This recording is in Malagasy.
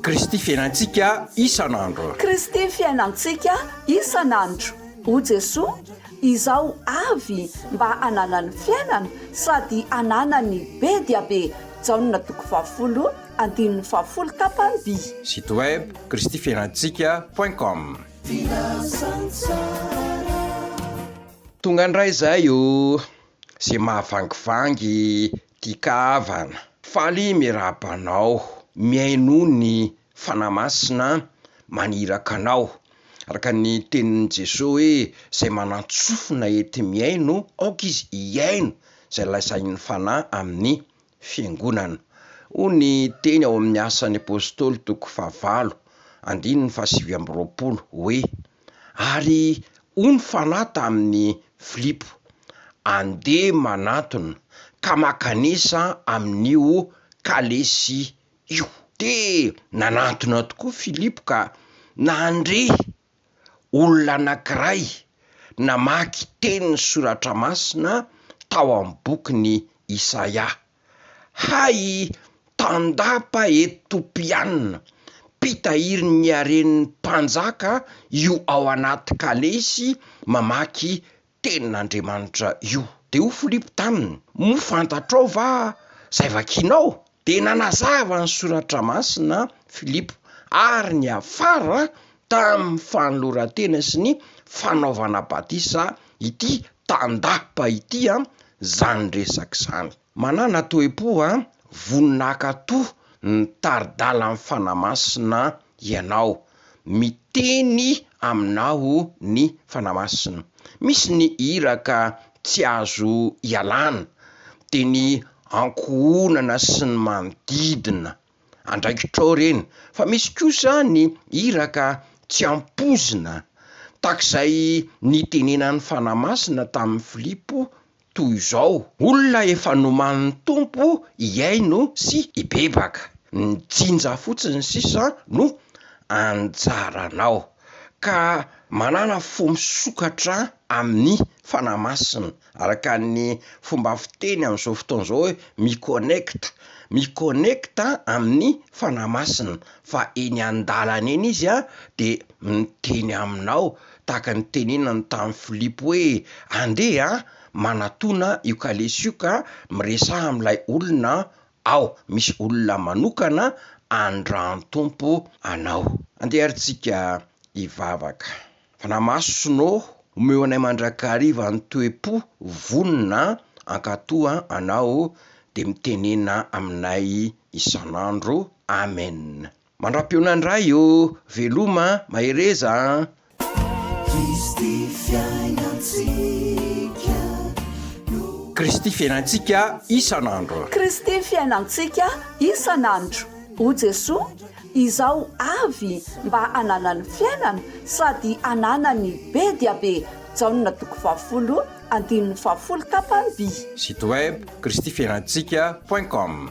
Kristy fiainantsika isan'andro. Kristy fiainantsika isan'andro. O Jesoa, izao avy mba ananany fiainana sady ananany be dia be. Jaonina toko 20 andininy 20 tapany. Site web kristyfiainantsika.com. Tonga indray zay o zay mahavangivangy tia havana. Faly miarabanao, miaino ny fanamasina maniraka anao. Araka ny tenin'i Jesosy hoe zay manantsofina ety miaino, aoka izy hiaino zay lazainy fanahy amin'ny fiangonana. Ny teny ao amin'ny asan'ny apôstôly toko 9 andininy 7 hoe ary ny fanahy tamin'ny Filipo andeha manatona ka makanesa amin'io kalesy io. De nanatona tokoa Filipo ka nandre olona anankiray namaky tenin'ny soratra masina tao amin'ny bokin'ny Isaia. Hay tandapa Etopiana, pitahiry ny haren'ny mpanjaka io ao anaty kalesy mamaky tenin'Andriamanitra io. De ho Filipo taminy, mo fantatrao va zay vakinao? De nanazava ny soratra masina Filipo ary ny afara tamin'ny fanoloran-tena sy ny fanaovana batisa ity tandapa ity zany resaka zany. Manana toe-po voninahaka ny taridala amin'ny fanamasina ianao, miteny aminao ny fanamasina. Misy ny iraka tsy azo ialana, de ny ankohonana sy ny manodidina andraikitrao reny, fa misy kosa ny iraka tsy ampozina, takizay nitenenan'ny fanamasina tamin'ny Filipo toy izao: olona efa noman'ny tompo hiaino sy hibebaka, ny jinja fotsiny sisa no anjaranao. Ka manana fo misokatra amin'ny fanamasina, araka ny fomba fiteny amin'izao fotoana izao hoe miconnecta amin'ny fanamasina, fa eny an-dalana eny izy de miteny aminao tahaka ny tenenany tamin'ny Filipo hoe andeha manatona io kalesy io ka miresaha amin'ilay olona ao, misy olona manokana andràn tompo anao. Andeha aritsika hivavaka. Fanamasonao omeo anay mandrakariva ny toe-po vonina ankatoa anao de mitenena aminay isan'andro. Amen. Mandra-peona indray o, veloma mahereza. Kristy fiainantsika isan'andro. Kristy fiainantsika isan'andro. O Jesoa, izao avy mba ananany fiainana sady ananany be dia be. Jaonina toko 20 andininy 20 tapany. Site web kristyfiainantsika.com.